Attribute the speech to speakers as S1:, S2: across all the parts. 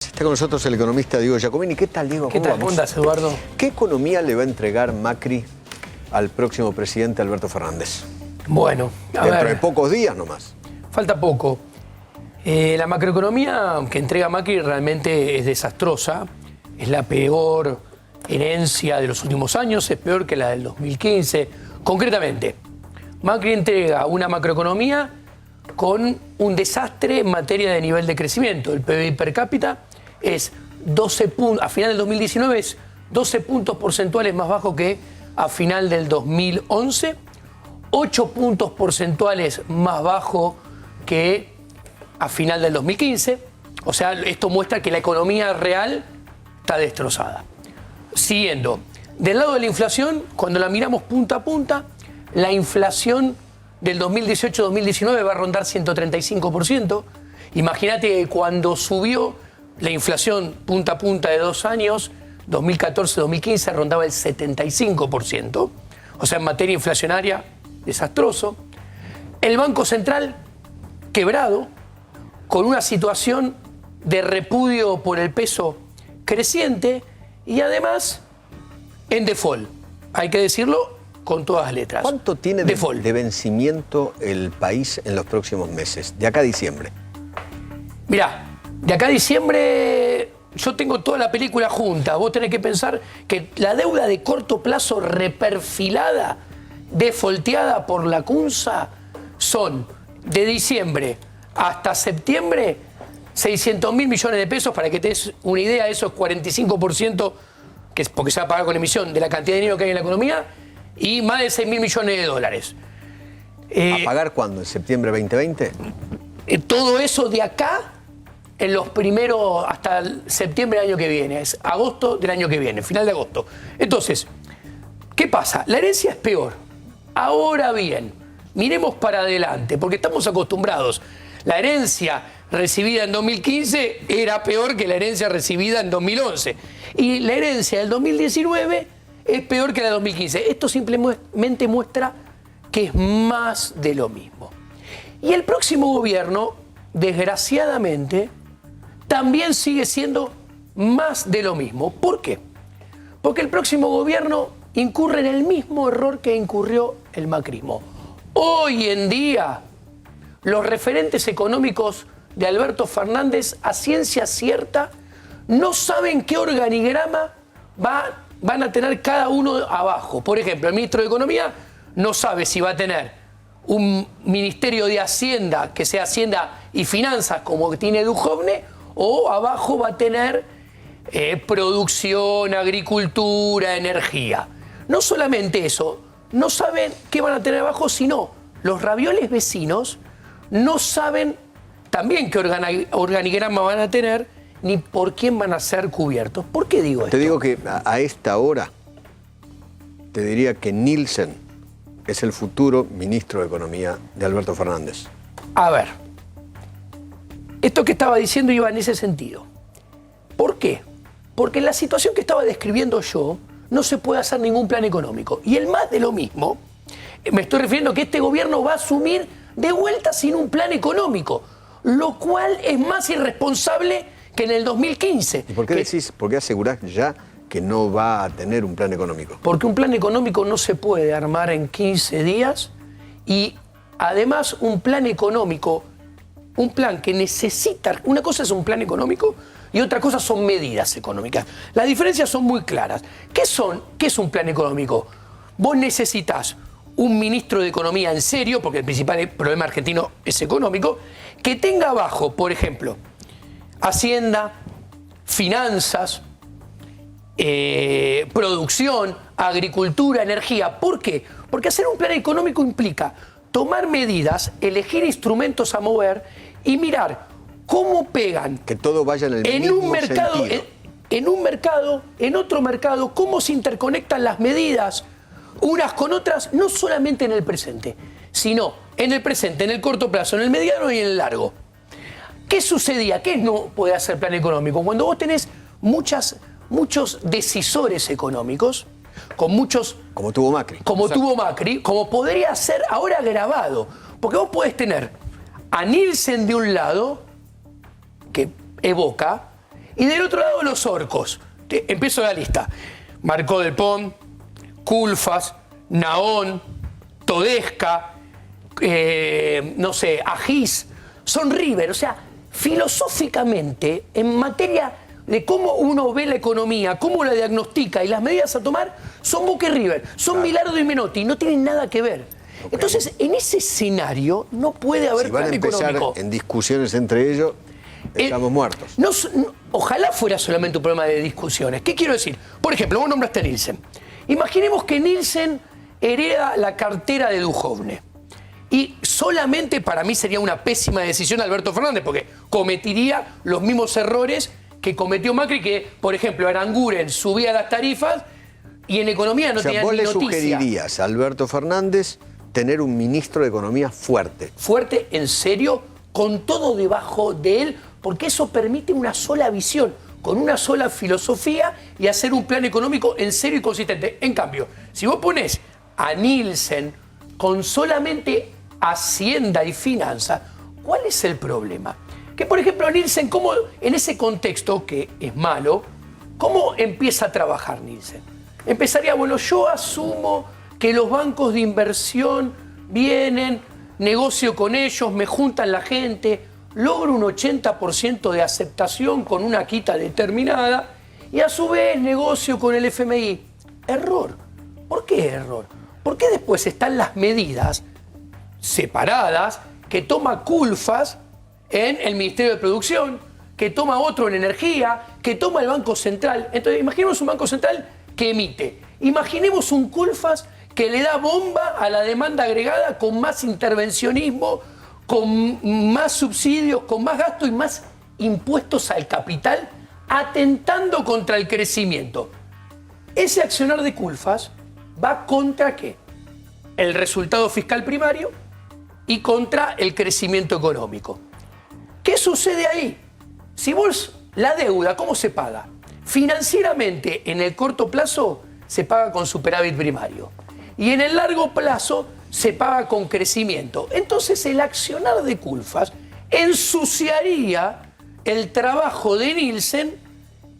S1: Está con nosotros el economista Diego Giacomini. ¿Qué tal, Diego?
S2: ¿Qué tal? ¿Cómo andas, Eduardo?
S1: ¿Qué economía le va a entregar Macri al próximo presidente Alberto Fernández?
S2: Bueno,
S1: Dentro de pocos días nomás.
S2: Falta poco. La macroeconomía que entrega Macri realmente es desastrosa. Es la peor herencia de los últimos años, es peor que la del 2015. Concretamente, Macri entrega una macroeconomía con un desastre en materia de nivel de crecimiento. El PBI per cápita es 12 puntos, a final del 2019 es 12 puntos porcentuales más bajo que a final del 2011, 8 puntos porcentuales más bajo que a final del 2015. O sea, esto muestra que la economía real está destrozada. Siguiendo, del lado de la inflación, cuando la miramos punta a punta, la inflación del 2018-2019 va a rondar 135%. Imagínate que cuando subió la inflación punta a punta de 2 años, 2014-2015 rondaba el 75%. O sea, en materia inflacionaria, desastroso. El Banco Central quebrado, con una situación de repudio por el peso creciente y además en default. Hay que decirlo con todas las letras.
S1: ¿Cuánto tiene de vencimiento el país en los próximos meses? De acá a diciembre.
S2: Mirá, de acá a diciembre yo tengo toda la película junta. Vos tenés que pensar que la deuda de corto plazo reperfilada, defolteada por la CUNSA, son de diciembre hasta septiembre 600.000 millones de pesos. Para que te des una idea, eso es 45%, que es porque se va a pagar con emisión, de la cantidad de dinero que hay en la economía, y más de 6.000 millones de dólares.
S1: ¿A pagar cuándo? ¿En septiembre 2020?
S2: Todo eso de acá, en los primeros, hasta septiembre del año que viene, es agosto del año que viene, final de agosto. Entonces, ¿qué pasa? La herencia es peor. Ahora bien, miremos para adelante, porque estamos acostumbrados. La herencia recibida en 2015 era peor que la herencia recibida en 2011. Y la herencia del 2019 es peor que la de 2015. Esto simplemente muestra que es más de lo mismo. Y el próximo gobierno, desgraciadamente, también sigue siendo más de lo mismo. ¿Por qué? Porque el próximo gobierno incurre en el mismo error que incurrió el macrismo. Hoy en día, los referentes económicos de Alberto Fernández, a ciencia cierta, no saben qué organigrama van a tener cada uno abajo. Por ejemplo, el ministro de Economía no sabe si va a tener un ministerio de Hacienda, que sea Hacienda y Finanzas, como tiene Duhovne, o abajo va a tener producción, agricultura, energía. No solamente eso, no saben qué van a tener abajo, sino los ravioles vecinos no saben también qué organigrama van a tener, ni por quién van a ser cubiertos. ¿Por qué digo esto?
S1: Te digo que a esta hora te diría que Nielsen es el futuro ministro de Economía de Alberto Fernández.
S2: A ver, esto que estaba diciendo iba en ese sentido. ¿Por qué? Porque en la situación que estaba describiendo yo no se puede hacer ningún plan económico. Y el más de lo mismo, me estoy refiriendo a que este gobierno va a asumir de vuelta sin un plan económico, lo cual es más irresponsable que en el 2015.
S1: ¿Y por qué decís, por qué asegurás ya que no va a tener un plan económico?
S2: Porque un plan económico no se puede armar en 15 días y además un plan económico, un plan que necesita, una cosa es un plan económico y otra cosa son medidas económicas. Las diferencias son muy claras. ¿Qué es un plan económico? Vos necesitas un ministro de Economía en serio, porque el principal problema argentino es económico, que tenga abajo, por ejemplo, Hacienda, Finanzas, producción, agricultura, energía. ¿Por qué? Porque hacer un plan económico implica tomar medidas, elegir instrumentos a mover y mirar cómo pegan.
S1: Que todo vaya en el mismo sentido.
S2: En otro mercado, cómo se interconectan las medidas unas con otras, no solamente en el presente, sino en el presente, en el corto plazo, en el mediano y en el largo. ¿Qué sucedía? ¿Qué no puede hacer plan económico? Cuando vos tenés muchos decisores económicos, con muchos...
S1: Como tuvo Macri.
S2: Como tuvo Macri, como podría ser ahora agravado. Porque vos podés tener a Nielsen de un lado, que evoca, Y del otro lado los orcos. Empiezo la lista. Marcó del Pont, Culfas, Naón, Todesca, no sé, Agis, son River. O sea, filosóficamente, en materia de cómo uno ve la economía, cómo la diagnostica y las medidas a tomar, son Boca y River, son Bilardo y Menotti, no tienen nada que ver. Okay. Entonces, en ese escenario no puede haber plan económico. Si van a empezar
S1: en discusiones entre ellos, estamos muertos.
S2: Ojalá fuera solamente un problema de discusiones. ¿Qué quiero decir? Por ejemplo, vos nombraste a Nielsen. Imaginemos que Nielsen hereda la cartera de Duhovne. Y solamente para mí sería una pésima decisión Alberto Fernández, porque cometería los mismos errores que cometió Macri, que, por ejemplo, Aranguren subía las tarifas y en economía no tenía ni noticia.
S1: ¿Vos le sugerirías a Alberto Fernández tener un ministro de Economía fuerte?
S2: Fuerte, en serio, con todo debajo de él, porque eso permite una sola visión, con una sola filosofía y hacer un plan económico en serio y consistente. En cambio, si vos ponés a Nielsen con solamente Hacienda y Finanzas, ¿cuál es el problema? Que, por ejemplo, Nielsen, ¿cómo, en ese contexto, que es malo, cómo empieza a trabajar Nielsen? Empezaría, bueno, yo asumo que los bancos de inversión vienen, negocio con ellos, me juntan la gente, logro un 80% de aceptación con una quita determinada y a su vez negocio con el FMI. Error. ¿Por qué error? Porque después están las medidas separadas que toma Culfas en el Ministerio de Producción, que toma otro en Energía, que toma el Banco Central. Entonces, imaginemos un Banco Central que emite. Imaginemos un Culfas que le da bomba a la demanda agregada con más intervencionismo, con más subsidios, con más gasto y más impuestos al capital, atentando contra el crecimiento. Ese accionar de Culfas va contra ¿qué? El resultado fiscal primario y contra el crecimiento económico. ¿Qué sucede ahí? Si vos, la deuda, ¿cómo se paga? Financieramente, en el corto plazo, se paga con superávit primario. Y en el largo plazo, se paga con crecimiento. Entonces, el accionar de Culfas ensuciaría el trabajo de Nielsen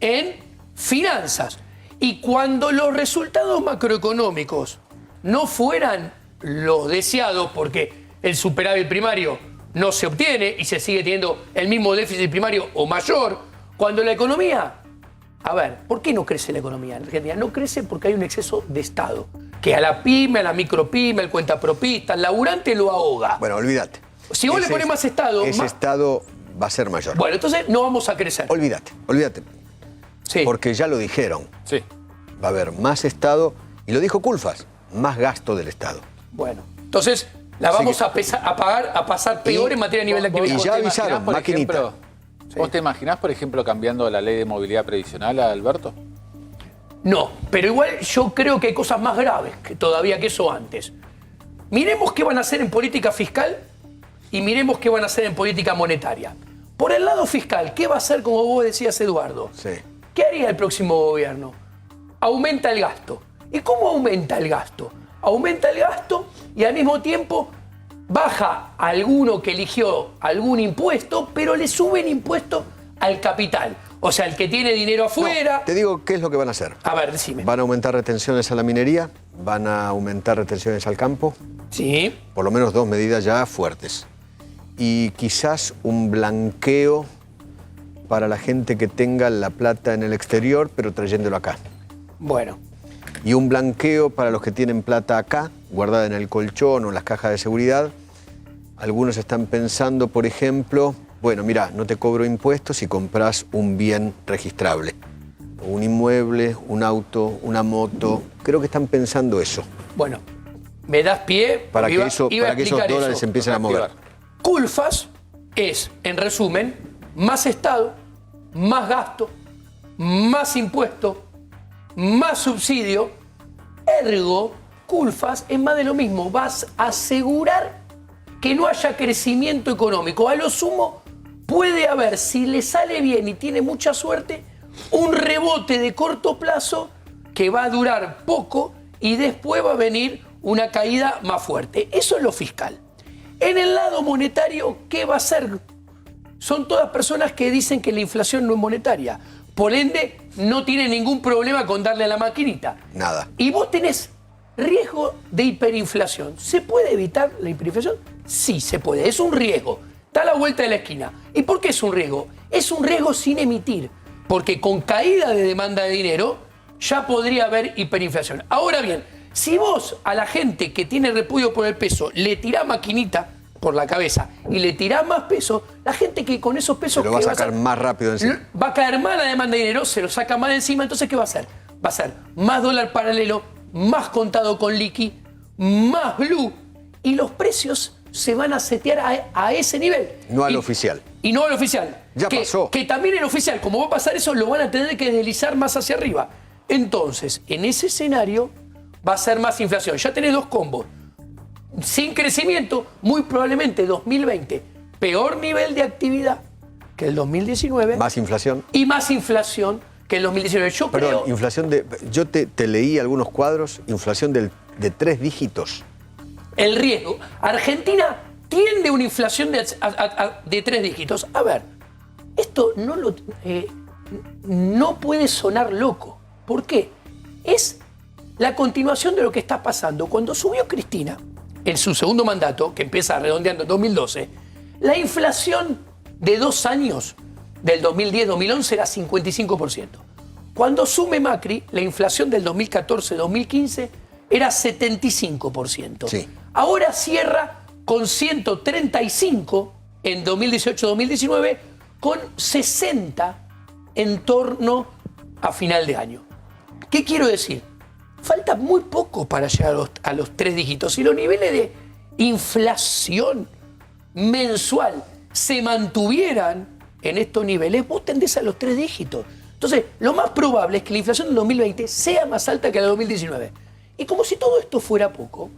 S2: en finanzas. Y cuando los resultados macroeconómicos no fueran los deseados, porque el superávit primario no se obtiene y se sigue teniendo el mismo déficit primario o mayor, cuando la economía... A ver, ¿por qué no crece la economía en Argentina? No crece porque hay un exceso de Estado, que a la pyme, a la micropyme, al cuentapropista, al laburante lo ahoga.
S1: Bueno, olvídate.
S2: Si vos le pones más Estado...
S1: Ese Estado va a ser mayor.
S2: Bueno, entonces no vamos a crecer.
S1: Olvídate.
S2: Sí.
S1: Porque ya lo dijeron.
S3: Sí.
S1: Va a haber más Estado, y lo dijo Culfas, más gasto del Estado.
S2: Bueno, entonces la vamos a pasar peor en materia de nivel de actividad.
S1: Y ya avisaron, maquinita.
S3: ¿Vos te imaginás, por ejemplo, cambiando la ley de movilidad previsional, Alberto?
S2: No, pero igual yo creo que hay cosas más graves que todavía que eso antes. Miremos qué van a hacer en política fiscal y miremos qué van a hacer en política monetaria. Por el lado fiscal, ¿qué va a hacer, como vos decías, Eduardo?
S1: Sí.
S2: ¿Qué haría el próximo gobierno? Aumenta el gasto. ¿Y cómo aumenta el gasto? Aumenta el gasto y al mismo tiempo baja a alguno que eligió algún impuesto, pero le suben impuesto al capital. O sea, el que tiene dinero afuera...
S1: No, te digo qué es lo que van a hacer.
S2: A ver, decime.
S1: Van a aumentar retenciones a la minería, van a aumentar retenciones al campo.
S2: Sí.
S1: Por lo menos 2 medidas ya fuertes. Y quizás un blanqueo para la gente que tenga la plata en el exterior, pero trayéndolo acá.
S2: Bueno.
S1: Y un blanqueo para los que tienen plata acá, guardada en el colchón o en las cajas de seguridad. Algunos están pensando, por ejemplo, bueno, mira, no te cobro impuestos si compras un bien registrable. Un inmueble, un auto, una moto. Creo que están pensando eso.
S2: Bueno, me das pie
S1: para que esos dólares se empiecen a mover.
S2: Culfas es, en resumen, más Estado, más gasto, más impuesto, más subsidio. Ergo, Culfas es más de lo mismo. Vas a asegurar que no haya crecimiento económico. A lo sumo puede haber, si le sale bien y tiene mucha suerte, un rebote de corto plazo que va a durar poco y después va a venir una caída más fuerte. Eso es lo fiscal. En el lado monetario, ¿qué va a hacer son todas personas que dicen que la inflación no es monetaria. Por ende, no tienen ningún problema con darle a la maquinita.
S1: Nada.
S2: Y vos tenés riesgo de hiperinflación. ¿Se puede evitar la hiperinflación? Sí, se puede. Es un riesgo. Está a la vuelta de la esquina. ¿Y por qué es un riesgo? Es un riesgo sin emitir. Porque con caída de demanda de dinero ya podría haber hiperinflación. Ahora bien, si vos a la gente que tiene repudio por el peso le tirás maquinita por la cabeza y le tirás más peso, la gente que con esos pesos...
S1: Se lo va a sacar más rápido encima.
S2: Va a caer más la demanda de dinero, se lo saca más de encima, entonces ¿qué va a hacer? Va a ser más dólar paralelo, más contado con liqui, más blue, y los precios se van a setear a ese nivel.
S1: No al oficial.
S2: Y no al oficial.
S1: Ya pasó.
S2: Que también el oficial, como va a pasar eso, lo van a tener que deslizar más hacia arriba. Entonces, en ese escenario va a ser más inflación. Ya tenés dos combos. Sin crecimiento, muy probablemente 2020, peor nivel de actividad que el 2019.
S1: Más inflación.
S2: Y más inflación que el 2019. Yo
S1: Perdón,
S2: creo...
S1: inflación de... Yo te leí algunos cuadros, inflación de 3 dígitos.
S2: El riesgo. Argentina tiende a una inflación de 3 dígitos. A ver, esto no puede sonar loco. ¿Por qué? Es la continuación de lo que está pasando. Cuando subió Cristina, en su segundo mandato, que empieza redondeando en 2012, la inflación de 2 años, del 2010-2011, era 55%. Cuando asume Macri, la inflación del 2014-2015 era 75%.
S1: Sí.
S2: Ahora cierra con 135 en 2018-2019, con 60 en torno a final de año. ¿Qué quiero decir? Falta muy poco para llegar a los 3 dígitos. Si los niveles de inflación mensual se mantuvieran en estos niveles, vos tendés a los 3 dígitos. Entonces, lo más probable es que la inflación del 2020 sea más alta que la del 2019. Y como si todo esto fuera poco,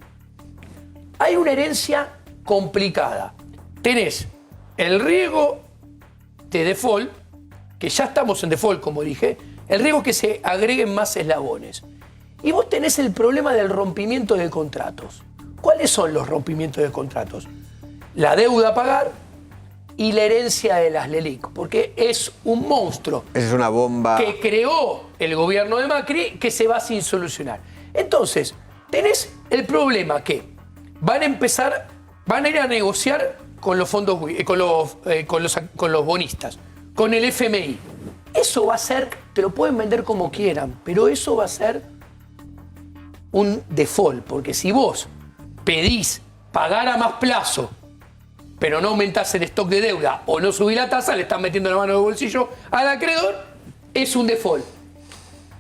S2: hay una herencia complicada. Tenés el riesgo de default, que ya estamos en default, como dije, el riesgo que se agreguen más eslabones. Y vos tenés el problema del rompimiento de contratos. ¿Cuáles son los rompimientos de contratos? La deuda a pagar y la herencia de las LELIC, porque es un monstruo.
S1: Esa es una bomba.
S2: Que creó el gobierno de Macri, que se va sin solucionar. Entonces, tenés el problema que van a ir a negociar con los fondos, con los bonistas, con el FMI. Eso va a ser, te lo pueden vender como quieran, pero eso va a ser un default, porque si vos pedís pagar a más plazo, pero no aumentás el stock de deuda o no subís la tasa, le estás metiendo la mano en el bolsillo al acreedor, es un default.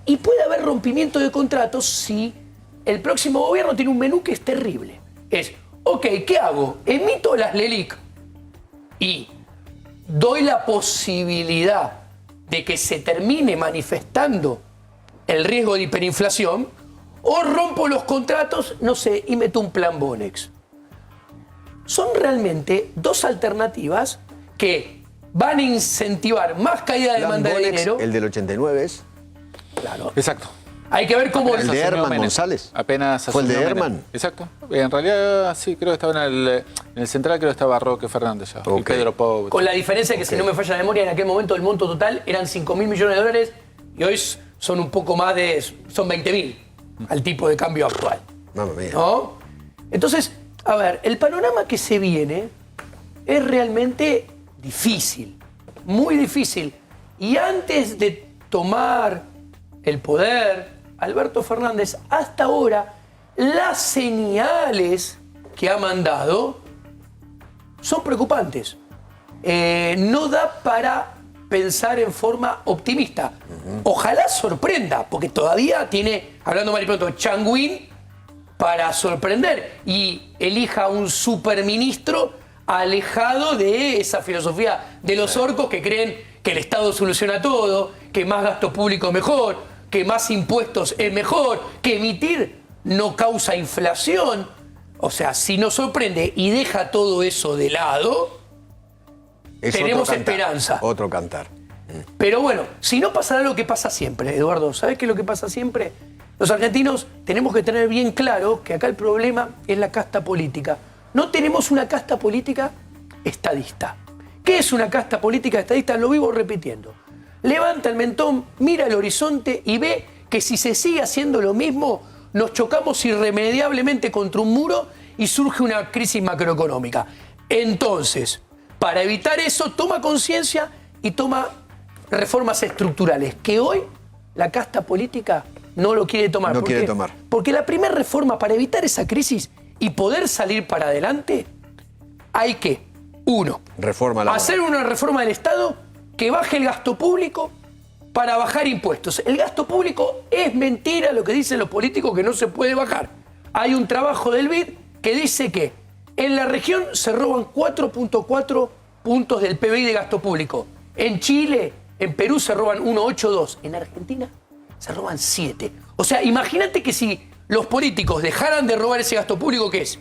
S2: Y puede haber rompimiento de contratos si el próximo gobierno tiene un menú que es terrible. Es, ok, ¿qué hago? Emito las LELIC y doy la posibilidad de que se termine manifestando el riesgo de hiperinflación, o rompo los contratos, no sé, y meto un plan Bonex. Son realmente dos alternativas que van a incentivar más caída de demanda de dinero.
S1: El del 89 es.
S2: Claro.
S3: Exacto.
S2: Hay que ver cómo...
S1: El de Herman González.
S3: Apenas
S1: ¿Fue el de
S3: asumió
S1: Herman?
S3: Menem. Exacto. En realidad, sí, creo que estaba en el central, creo que estaba Roque Fernández ya.
S1: Ok.
S3: Y Pedro Pau.
S2: Con la diferencia que, si no me falla la memoria, en aquel momento el monto total eran 5.000 millones de dólares y hoy son un poco más de... son 20.000 al tipo de cambio actual.
S1: Mamma mía.
S2: ¿No? Entonces, a ver, el panorama que se viene es realmente difícil, muy difícil. Y antes de tomar el poder, Alberto Fernández, hasta ahora, las señales que ha mandado son preocupantes. No da para pensar en forma optimista. Ojalá sorprenda, porque todavía tiene, hablando mal y pronto, Changuín para sorprender y elija un superministro alejado de esa filosofía de los orcos que creen que el Estado soluciona todo, que más gasto público es mejor, que más impuestos es mejor, que emitir no causa inflación. O sea, si nos sorprende y deja todo eso de lado, tenemos esperanza.
S1: Otro cantar.
S2: Pero bueno, si no pasará lo que pasa siempre, Eduardo. ¿Sabés qué es lo que pasa siempre? Los argentinos tenemos que tener bien claro que acá el problema es la casta política. No tenemos una casta política estadista, ¿Qué es una casta política estadista? Lo vivo repitiendo. Levanta el mentón, mira el horizonte y ve que si se sigue haciendo lo mismo, nos chocamos irremediablemente contra un muro y surge una crisis macroeconómica. Entonces, para evitar eso, toma conciencia y toma reformas estructurales, que hoy la casta política no lo quiere tomar.
S1: No quiere tomar.
S2: Porque la primera reforma para evitar esa crisis y poder salir para adelante, hay que, uno,
S1: Reforma laboral.
S2: hacer una reforma del Estado que baje el gasto público para bajar impuestos. El gasto público es mentira lo que dicen los políticos, que no se puede bajar. Hay un trabajo del BID que dice que en la región se roban 4.4 puntos del PBI de gasto público. En Chile, en Perú se roban 1.82. En Argentina se roban 7. O sea, imagínate que si los políticos dejaran de robar ese gasto público, que es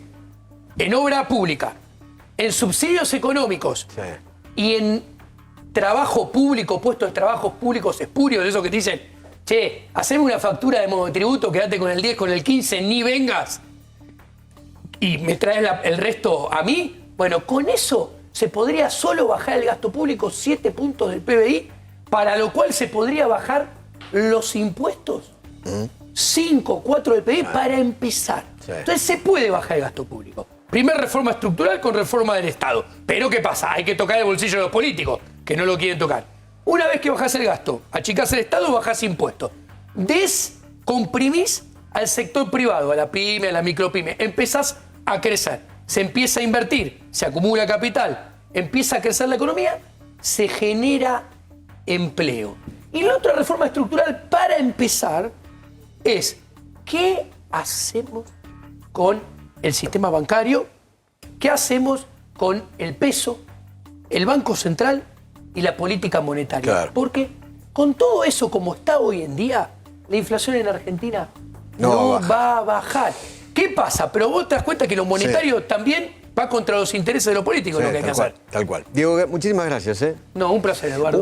S2: en obra pública, en subsidios económicos
S1: Sí.
S2: y en trabajo público, puestos de trabajos públicos espurios, de esos que te dicen, che, haceme una factura de monotributo, quédate con el 10, con el 15, ni vengas y me traes el resto a mí. Bueno, con eso se podría solo bajar el gasto público 7 puntos del PBI, para lo cual se podría bajar los impuestos 5, 4 del PBI para empezar.
S1: Sí.
S2: Entonces se puede bajar el gasto público. Primer reforma estructural con reforma del Estado. Pero ¿qué pasa? Hay que tocar el bolsillo de los políticos, que no lo quieren tocar. Una vez que bajás el gasto, achicás el Estado, bajás impuestos. Descomprimís al sector privado, a la pyme, a la micropyme. Empezás a crecer. Se empieza a invertir, se acumula capital, empieza a crecer la economía, se genera empleo. Y la otra reforma estructural, para empezar, es ¿qué hacemos con el sistema bancario? ¿Qué hacemos con el peso, el Banco Central y la política monetaria?
S1: Claro.
S2: Porque con todo eso como está hoy en día, la inflación en Argentina
S1: No
S2: no va a bajar. ¿Qué pasa? Pero vos te das cuenta que lo monetario también va contra los intereses de los políticos,
S1: Sí,
S2: lo que hay que
S1: tal cual,
S2: hacer.
S1: tal cual. Diego, muchísimas gracias.
S2: No, un placer, Eduardo.